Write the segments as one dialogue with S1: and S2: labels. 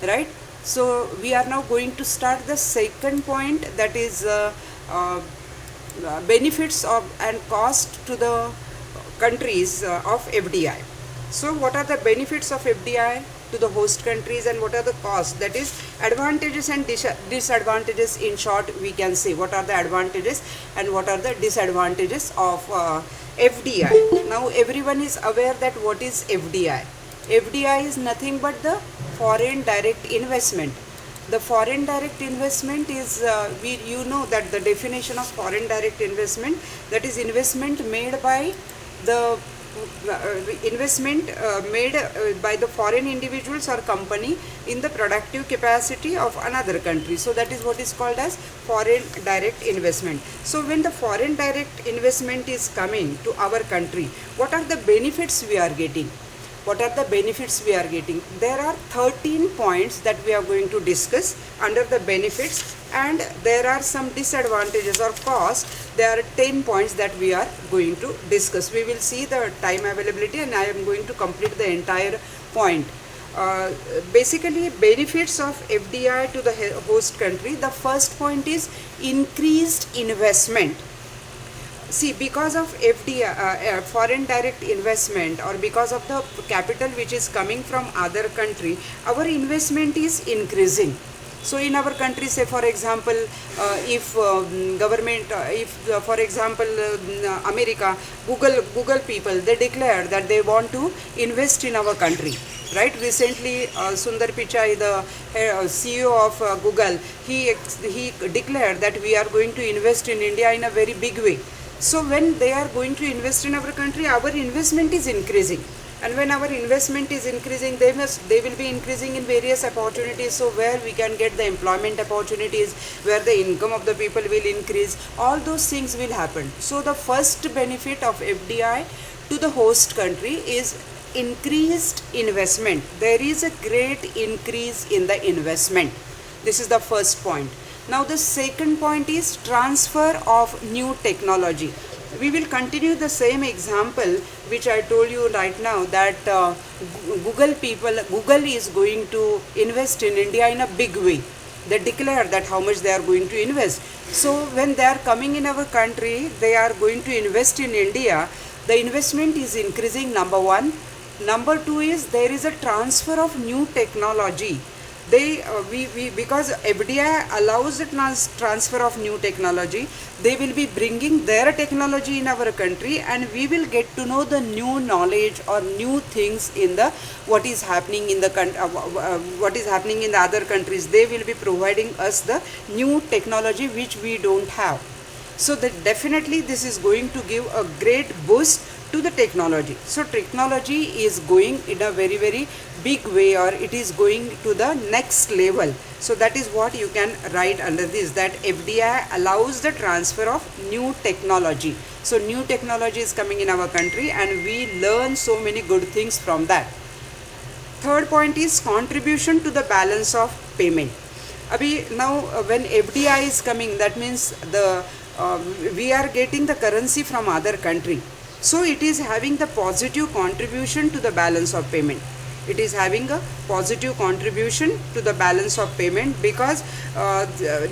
S1: right? So we are now going to start the second point, that is benefits of and cost to the countries of FDI. So what are the benefits of FDI to the host countries, and what are the costs, that is advantages and disadvantages? In short, we can say what are the advantages and what are the disadvantages of FDI. Now everyone is aware that what is FDI. FDI is nothing but the foreign direct investment. The foreign direct investment is, you know that the definition of foreign direct investment, that is investment made by the by the foreign individuals or company in the productive capacity of another country. So that is what is called as foreign direct investment. So when the foreign direct investment is coming to our country, what are the benefits we are getting? What are the benefits we are getting? There are 13 points that we are going to discuss under the benefits, and there are some disadvantages or costs. There are 10 points that we are going to discuss. We will see the time availability, and I am going to complete the entire point. Basically, benefits of FDI to the host country. The first point is increased investment. See, because of FDI, foreign direct investment, or because of the capital which is coming from other country, our investment is increasing. So in our country, say for example, if government, for example, America, Google people, they declare that they want to invest in our country. Right, recently Sundar Pichai, the CEO of Google, he declared that we are going to invest in India in a very big way. So when they are going to invest in our country, our investment is increasing. And when our investment is increasing, they will be increasing in various opportunities. So where we can get the employment opportunities, where the income of the people will increase, all those things will happen. So the first benefit of FDI to the host country is increased investment. There is a great increase in the investment. This is the first point. Now the second point is transfer of new technology. We will continue the same example which I told you right now, that Google is going to invest in India in a big way. They declare that how much they are going to invest. So when they are coming in our country, they are going to invest in India. The investment is increasing, number one. Number two is there is a transfer of new technology. Because FDI allows the transfer of new technology, they will be bringing their technology in our country, and we will get to know the new knowledge or new things in the what is happening in the other countries. They will be providing us the new technology which we don't have. So that definitely this is going to give a great boost to the technology. So technology is going in a very, very big way, or it is going to the next level. So that is what you can write under this, that FDI allows the transfer of new technology. So new technology is coming in our country, and we learn so many good things from that. Third point is contribution to the balance of payment. Now when FDI is coming, that means we are getting the currency from other country. So it is having the positive contribution to the balance of payment. It is having a positive contribution to the balance of payment, because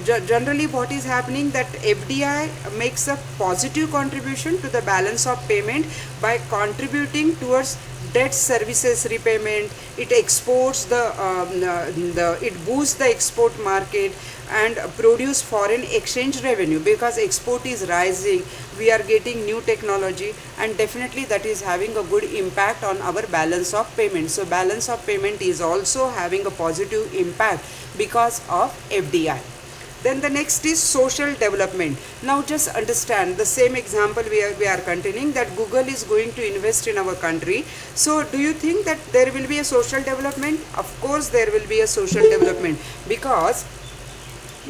S1: generally what is happening, that FDI makes a positive contribution to the balance of payment by contributing towards debt services repayment. It exports it boosts the export market and produce foreign exchange revenue, because export is rising, we are getting new technology, and definitely that is having a good impact on our balance of payment. So balance of payment is also having a positive impact because of FDI. Then the next is social development. Now just understand the same example we are continuing, that Google is going to invest in our country. So do you think that there will be a social development? Of course there will be a social development, because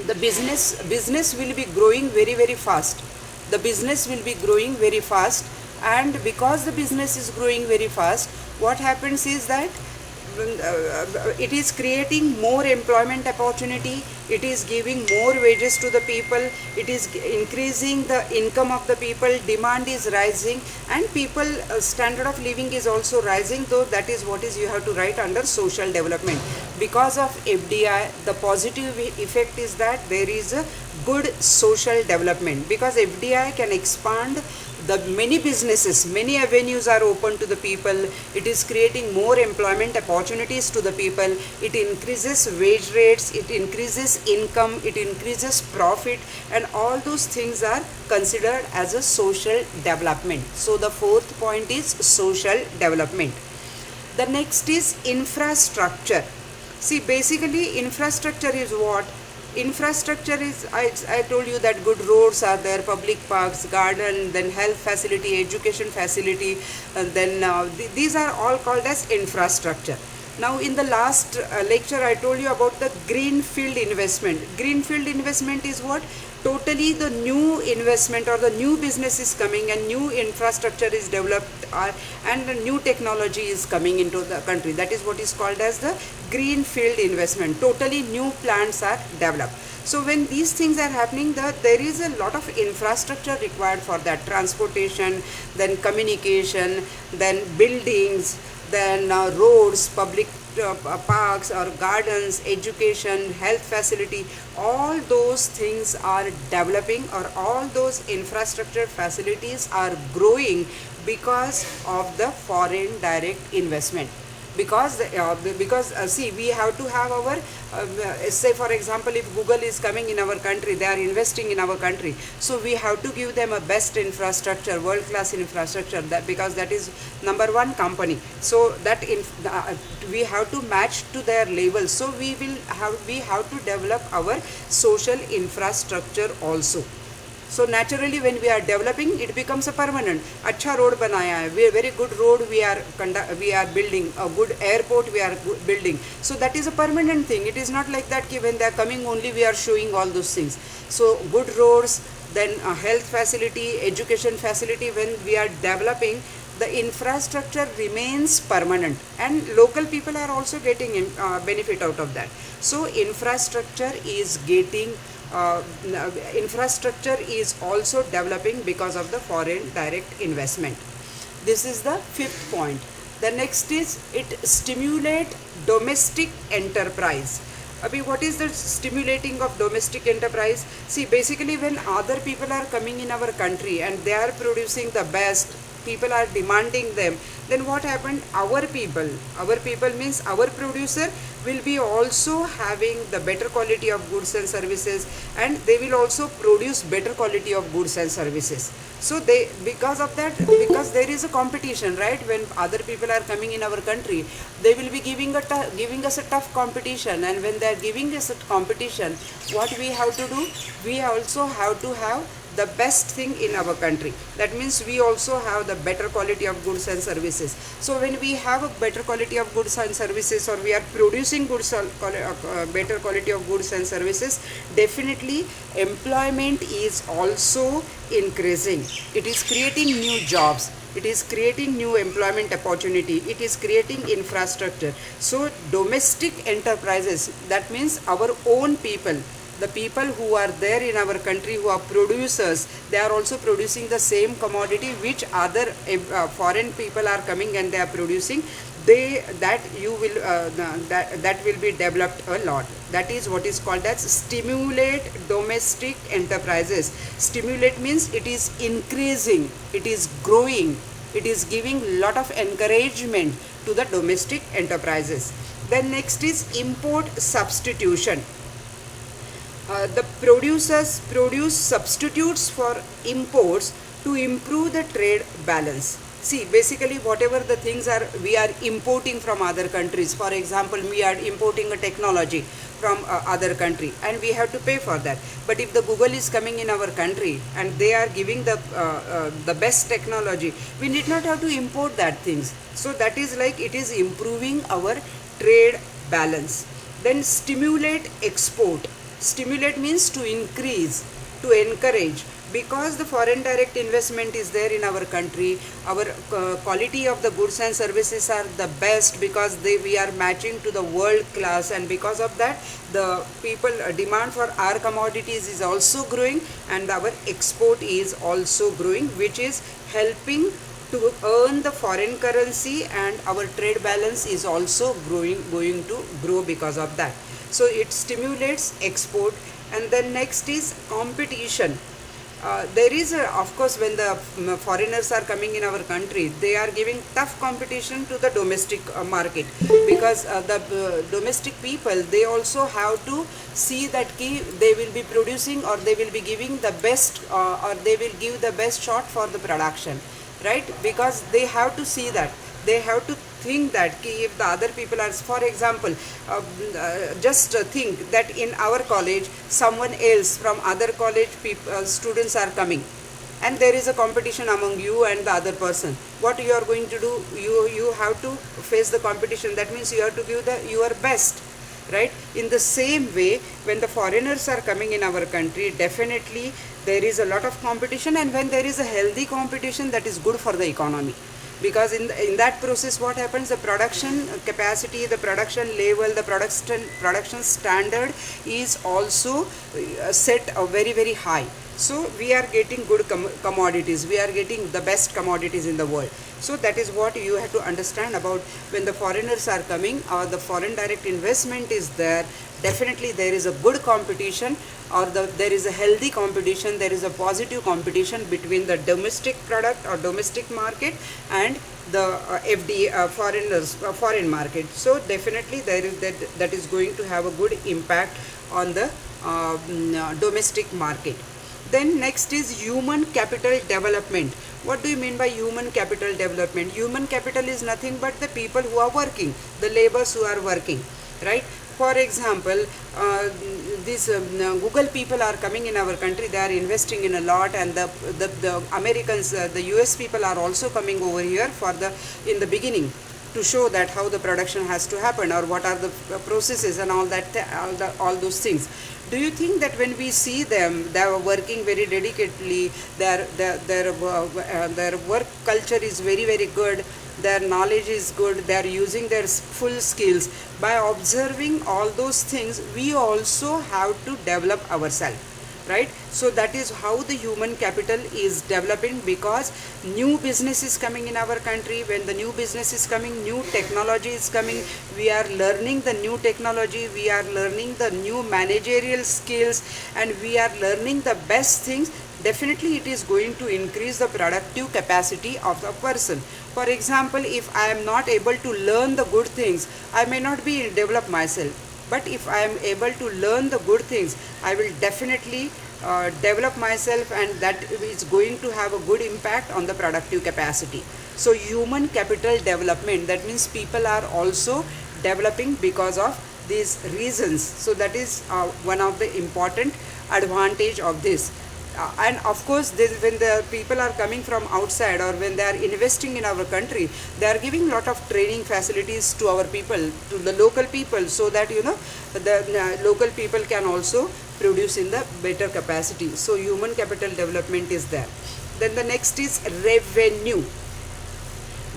S1: the business will be growing very, very fast. The business will be growing very fast, and because the business is growing very fast, what happens is that it is creating more employment opportunity, it is giving more wages to the people, it is increasing the income of the people, demand is rising, and people standard of living is also rising. Though that is what is you have to write under social development. Because of FDI, the positive effect is that there is a good social development, because FDI can expand the many businesses, many avenues are open to the people, it is creating more employment opportunities to the people, it increases wage rates, it increases income, it increases profit, and all those things are considered as a social development. So the fourth point is social development. The next is infrastructure. See, basically infrastructure is what? Infrastructure is, I told you that good roads are there, public parks, garden, then health facility, education facility, and then these are all called as infrastructure. Now in the last lecture I told you about the greenfield investment. Greenfield investment is what? Totally the new investment or the new business is coming and new infrastructure is developed and the new technology is coming into the country. That is what is called as the greenfield investment. Totally new plants are developed. So when these things are happening, there is a lot of infrastructure required for that. Transportation, then communication, then buildings, then roads, public parks or gardens, education, health facility, all those things are developing, or all those infrastructure facilities are growing because of the foreign direct investment. Because see, we have to have our say for example, if Google is coming in our country, they are investing in our country, so we have to give them a best infrastructure, world class infrastructure, that because that is number one company, so that we have to match to their level. So we have to develop our social infrastructure also. So naturally when we are developing, it becomes a permanent. अच्छा road बनाया है, very good road we are building, a good airport we are building. So that is a permanent thing. It is not like that कि when they are coming only we are showing all those things. So good roads, then a health facility, education facility, when we are developing, the infrastructure remains permanent and local people are also getting benefit out of that. So infrastructure is also developing because of the foreign direct investment. This is the fifth point. The next is it stimulate domestic enterprise. Abhi, what is the stimulating of domestic enterprise? See, basically when other people are coming in our country and they are producing the best, people are demanding them, then what happened? Our people means our producer will be also having the better quality of goods and services, and they will also produce better quality of goods and services. So because of that, because there is a competition, right? When other people are coming in our country, they will be giving us a tough competition, and when they are giving us a competition, what we have to do? We also have to have the best thing in our country. That means we also have the better quality of goods and services. So when we have a better quality of goods and services, or we are producing better quality of goods and services, definitely employment is also increasing. It is creating new jobs, it is creating new employment opportunity, it is creating infrastructure. So domestic enterprises, that means our own people, the people who are there in our country who are producers, they are also producing the same commodity which other foreign people are coming and they are producing. That will be developed a lot. That is what is called as stimulate domestic enterprises. Stimulate means it is increasing, it is growing, it is giving lot of encouragement to the domestic enterprises. Then next is import substitution. The producers produce substitutes for imports to improve the trade balance. See, basically whatever the things are we are importing from other countries, for example, we are importing a technology from other country and we have to pay for that. But if the Google is coming in our country and they are giving the best technology, we need not have to import that things. So that is like it is improving our trade balance. Then stimulate export. Stimulate means to increase, to encourage. because the foreign direct investment is there in our country, our quality of the goods and services are the best, because we are matching to the world class, and because of that the people demand for our commodities is also growing, and our export is also growing, which is helping to earn the foreign currency, and our trade balance is also going to grow because of that. So it stimulates export. And then next is competition. There is of course, when the foreigners are coming in our country, they are giving tough competition to the domestic market, because the domestic people, they also have to see that they will be producing, or they will be giving the best, or they will give the best shot for the production, right? Because they have to see that, they have to think that if the other people are, for example, just think that in our college someone else from other college students are coming, and there is a competition among you and the other person. What you are going to do? You have to face the competition. That means you have to give your best, right? In the same way, when the foreigners are coming in our country, definitely there is a lot of competition, and when there is a healthy competition, that is good for the economy. Because in that process, what happens, the production capacity, the production level, the production standard is also set very, very high. So we are getting good commodities, we are getting the best commodities in the world. So that is what you have to understand about when the foreigners are coming, or the foreign direct investment is there. Definitely there is a good competition, or there is a healthy competition, there is a positive competition between the domestic product or domestic market and the foreign market. So definitely there is that is going to have a good impact on the domestic market. Then next is human capital development. What do you mean by human capital development? Human capital is nothing but the people who are working, the laborers who are working, right? For example, these Google people are coming in our country, they are investing in a lot, and the Americans, the US people are also coming over here in the beginning, to show that how the production has to happen, or what are the processes and all that, all those things. Do you think that when we see them, they are working very dedicatedly, their work culture is very, very good, their knowledge is good, they are using their full skills? By observing all those things, we also have to develop ourselves, right? So that is how the human capital is developing, because new business is coming in our country. When the new business is coming, new technology is coming, we are learning the new technology, we are learning the new managerial skills, and we are learning the best things. Definitely it is going to increase the productive capacity of the person. For example, if I am not able to learn the good things, I may not be develop myself. But if I am able to learn the good things, I will definitely develop myself, and that is going to have a good impact on the productive capacity. So human capital development, that means people are also developing because of these reasons. So that is one of the important advantage of this. And of course, when the people are coming from outside, or when they are investing in our country, they are giving lot of training facilities to our people, to the local people, so that the local people can also produce in the better capacity. So human capital development is there. Then the next is revenue.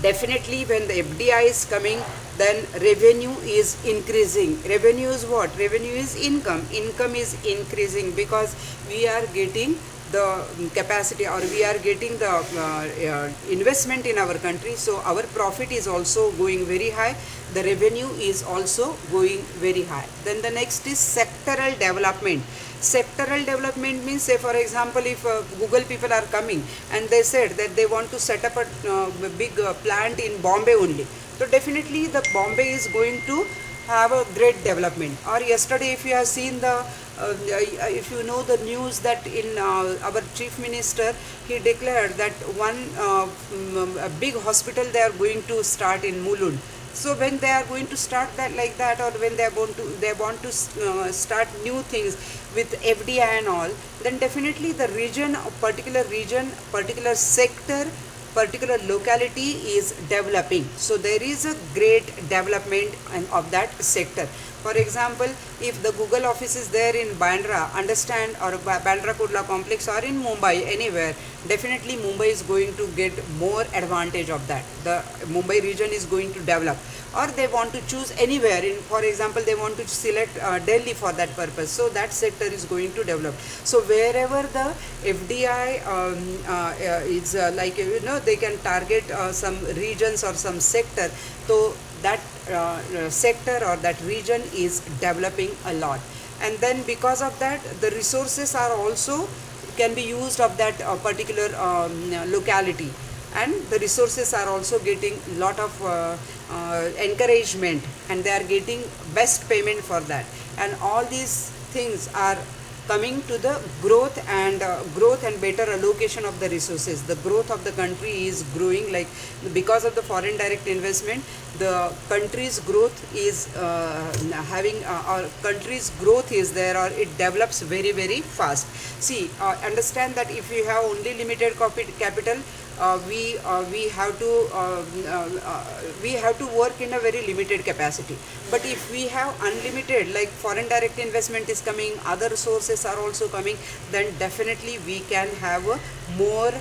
S1: Definitely when the FDI is coming, then revenue is increasing. Revenue is what? Revenue is income. Income is increasing because we are getting the capacity, or we are getting the investment in our country. So our profit is also going very high. The revenue is also going very high. Then the next is sectoral development. Sectoral development means, say for example, if Google people are coming and they said that they want to set up a big plant in Bombay only. So definitely the Bombay is going to have a great development. Or yesterday, if you have seen if you know the news that in our chief minister, he declared that one a big hospital they are going to start in Mulund. So when they are going to start that like that, or when they want to start new things with FDI and all, then definitely the region, particular sector, particular locality is developing. So there is a great development of that sector. For example, if the Google office is there in Bandra, understand, or Bandra Kurla complex, or in Mumbai, anywhere, definitely Mumbai is going to get more advantage of that. The Mumbai region is going to develop, or they want to choose anywhere. In, for example, they want to select Delhi for that purpose. So that sector is going to develop. So wherever the FDI is like they can target some regions or some sector. So that sector or that region is developing a lot, and then because of that the resources are also can be used of that particular locality, and the resources are also getting lot of encouragement, and they are getting best payment for that, and all these things are coming to the growth and better allocation of the resources. The growth of the country is growing, like because of the foreign direct investment, the country's growth is our country's growth is there, or it develops very very fast. See, understand that if you have only limited capital, we have to work in a very limited capacity. But if we have unlimited, like foreign direct investment is coming, other sources are also coming, then definitely we can have a more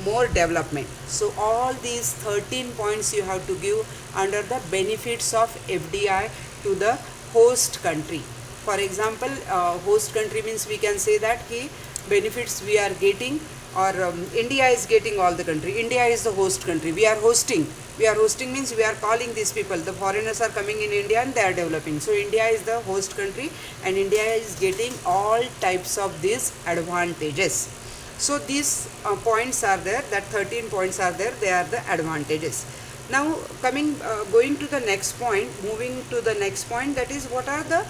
S1: more development. So all these 13 points you have to give under the benefits of FDI to the host country. For example, host country means we can say that benefits we are getting, or India is getting all the country. India is the host country. We are hosting. We are hosting means we are calling these people. The foreigners are coming in India and they are developing. So India is the host country, and India is getting all types of these advantages. So these points are there, that 13 points are there, they are the advantages. Now going to the next point, moving to the next point, that is what are the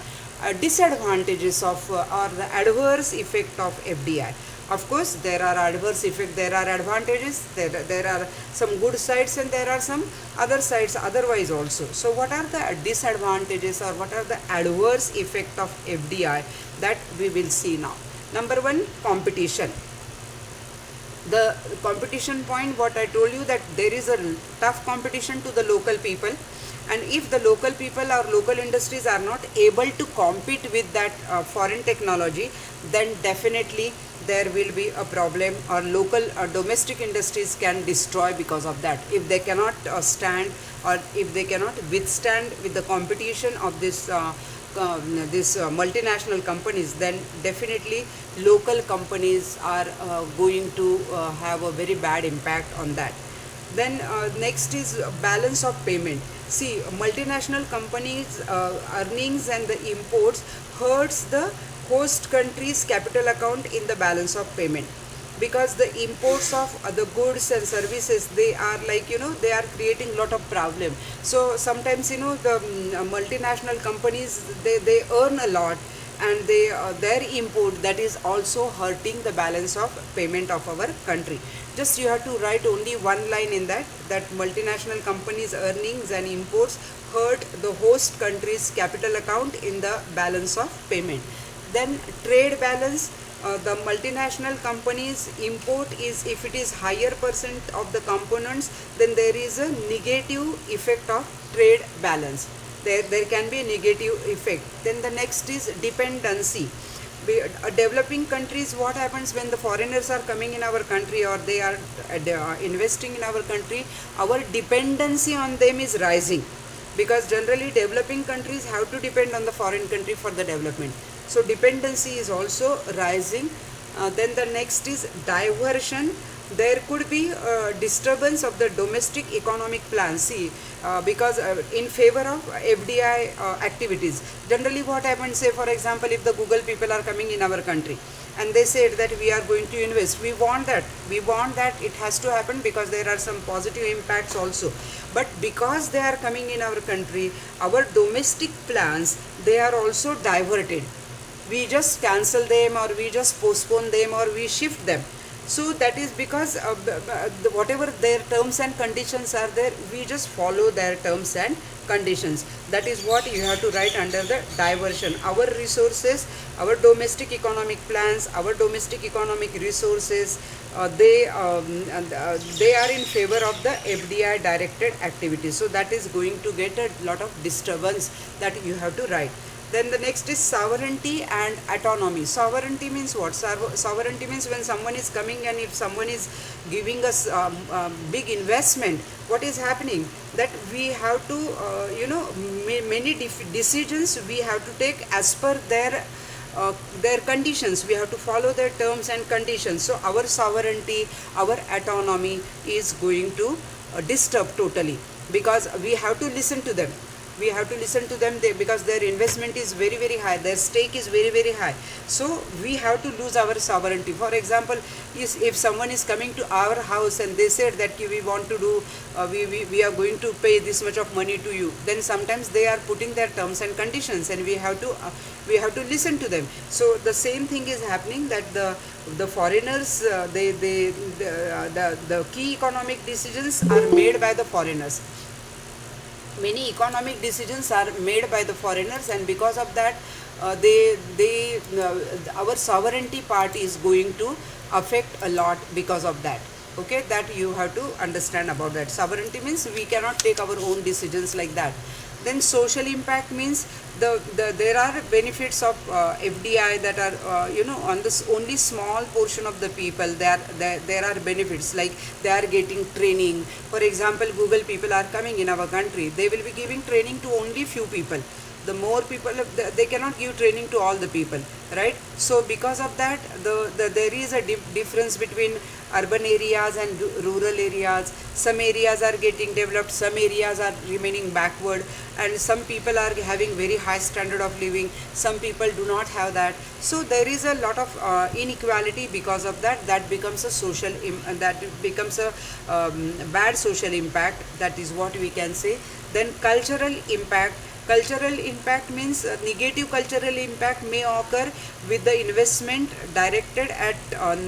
S1: disadvantages of or the adverse effect of FDI. Of course, there are adverse effects, there are advantages, there are some good sides, and there are some other sides otherwise also. So what are the disadvantages or what are the adverse effect of FDI that we will see now? Number one, competition. The competition point, what I told you, that there is a tough competition to the local people, and if the local people or local industries are not able to compete with that foreign technology, then definitely there will be a problem, or local domestic industries can destroy because of that. If they cannot stand, or if they cannot withstand with the competition of this multinational companies, then definitely local companies are going to have a very bad impact on that. Then next is balance of payment. See, multinational companies earnings and the imports hurts the host country's capital account in the balance of payment, because the imports of the goods and services, they are like they are creating lot of problem. So sometimes the multinational companies, they earn a lot, and their import, that is also hurting the balance of payment of our country. Just you have to write only one line in that multinational companies earnings and imports hurt the host country's capital account in the balance of payment. Then trade balance, the multinational companies import is, if it is higher percent of the components, then there is a negative effect of trade balance. There can be a negative effect. Then the next is dependency. Developing countries, what happens when the foreigners are coming in our country, or they are investing in our country, our dependency on them is rising, because generally developing countries have to depend on the foreign country for the development. So dependency is also rising. Then the next is diversion. There could be disturbance of the domestic economic plan. See, because in favor of FDI activities, generally what happens, say for example, if the Google people are coming in our country and they said that we are going to invest, we want that it has to happen, because there are some positive impacts also. But because they are coming in our country, our domestic plans, they are also diverted. We just cancel them, or we just postpone them, or we shift them. So that is because whatever their terms and conditions are there, we just follow their terms and conditions. That is what you have to write under the diversion. Our resources, our domestic economic plans, our domestic economic resources, they are in favor of the FDI directed activities. So that is going to get a lot of disturbance that you have to write. Then the next is sovereignty and autonomy. Sovereignty means what? Sovereignty means when someone is coming and if someone is giving us big investment, what is happening? That we have to, many decisions we have to take as per their conditions. We have to follow their terms and conditions. So our sovereignty, our autonomy is going to disturb totally, because we have to listen to them. We have to listen to them because their investment is very very high, their stake is very very high. So we have to lose our sovereignty. For example, if someone is coming to our house and they said that we want to do, we are going to pay this much of money to you, then sometimes they are putting their terms and conditions, and we have to listen to them. So the same thing is happening, that the foreigners, the key economic decisions are made by the foreigners. Many economic decisions are made by the foreigners, and because of that, our sovereignty part is going to affect a lot because of that. Okay, that you have to understand about that. Sovereignty means we cannot take our own decisions like that. Then social impact means there are benefits of FDI that are on this only small portion of the people. There are benefits, like they are getting training. For example, Google people are coming in our country. They will be giving training to only few people. The more people, they cannot give training to all the people, right? So because of that, there is a difference between urban areas and rural areas. Some areas are getting developed, some areas are remaining backward, and some people are having very high standard of living, some people do not have that. So there is a lot of inequality because of that. That becomes a bad social impact. That is what we can say. Then cultural impact. Cultural impact means negative cultural impact may occur with the investment directed at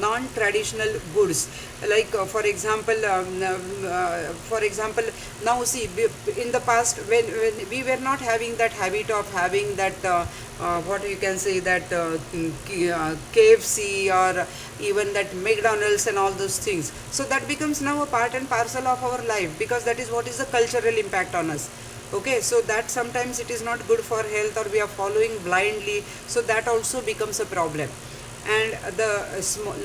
S1: non-traditional goods. Like for example, now see, in the past when we were not having that habit of having that what you can say, that KFC or even that McDonald's and all those things. So that becomes now a part and parcel of our life, because that is what is the cultural impact on us. Okay, so that sometimes it is not good for health, or we are following blindly, so that also becomes a problem. And the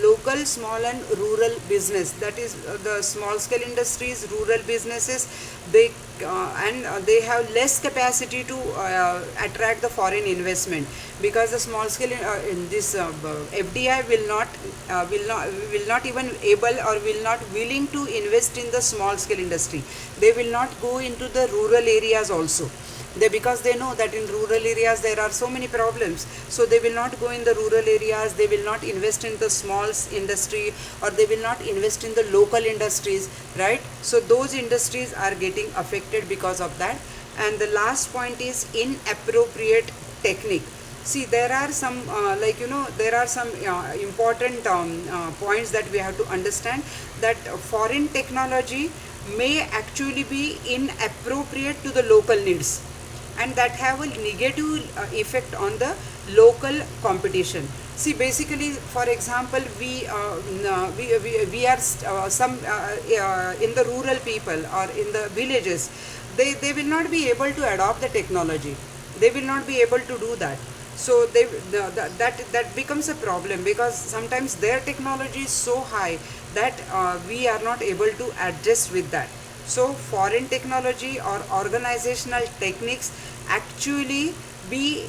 S1: local small and rural business, that is the small scale industries, rural businesses, they have less capacity to attract the foreign investment, because the small scale in this FDI will not even able or will not willing to invest in the small scale industry. They will not go into the rural areas also. Because they know that in rural areas there are so many problems, so they will not go in the rural areas. They will not invest in the small industry, or they will not invest in the local industries, right? So those industries are getting affected because of that. And the last point is inappropriate technique. See, there are some important points that we have to understand, that foreign technology may actually be inappropriate to the local needs, and that have a negative effect on the local competition. See, basically, for example, we are in the rural people or in the villages, they will not be able to adopt the technology. They will not be able to do that. So that becomes a problem, because sometimes their technology is so high that we are not able to adjust with that. So foreign technology or organizational techniques actually be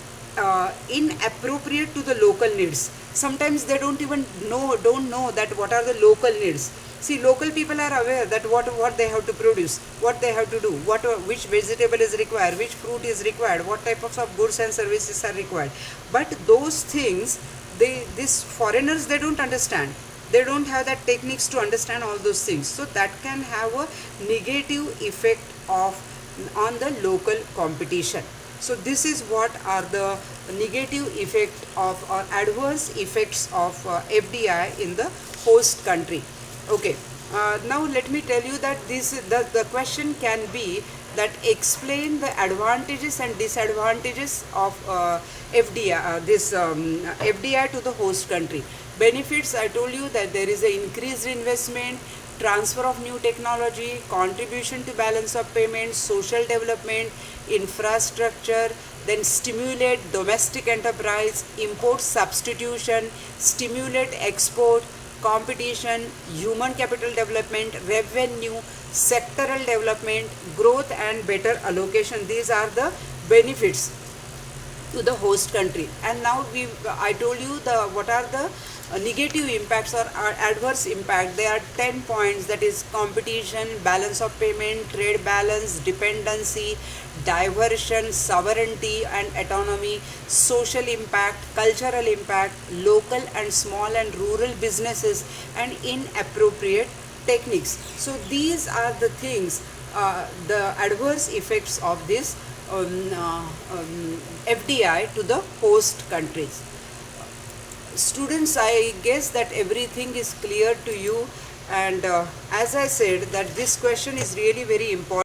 S1: inappropriate to the local needs. Sometimes they don't know that what are the local needs. See, local people are aware that what they have to produce, what they have to do, which vegetable is required, which fruit is required, what type of goods and services are required. But those things, these foreigners, they don't understand. They don't have that techniques to understand all those things. So that can have a negative effect on the local competition. So this is what are the negative effect of or adverse effects of FDI in the host country. Okay, now let me tell you that the question can be that explain the advantages and disadvantages of FDI, FDI to the host country. Benefits, I told you that there is an increased investment, transfer of new technology, contribution to balance of payments, social development, infrastructure, then stimulate domestic enterprise, import substitution, stimulate export, competition, human capital development, revenue, sectoral development, growth and better allocation. These are the benefits to the host country. And now I told you what are the negative impacts or adverse impact. There are 10 points, that is competition, balance of payment, trade balance, dependency, diversion, sovereignty and autonomy, social impact, cultural impact, local and small and rural businesses, and inappropriate techniques. So these are the things, the adverse effects of this FDI to the host countries. Students, I guess that everything is clear to you, and as I said that this question is really very important.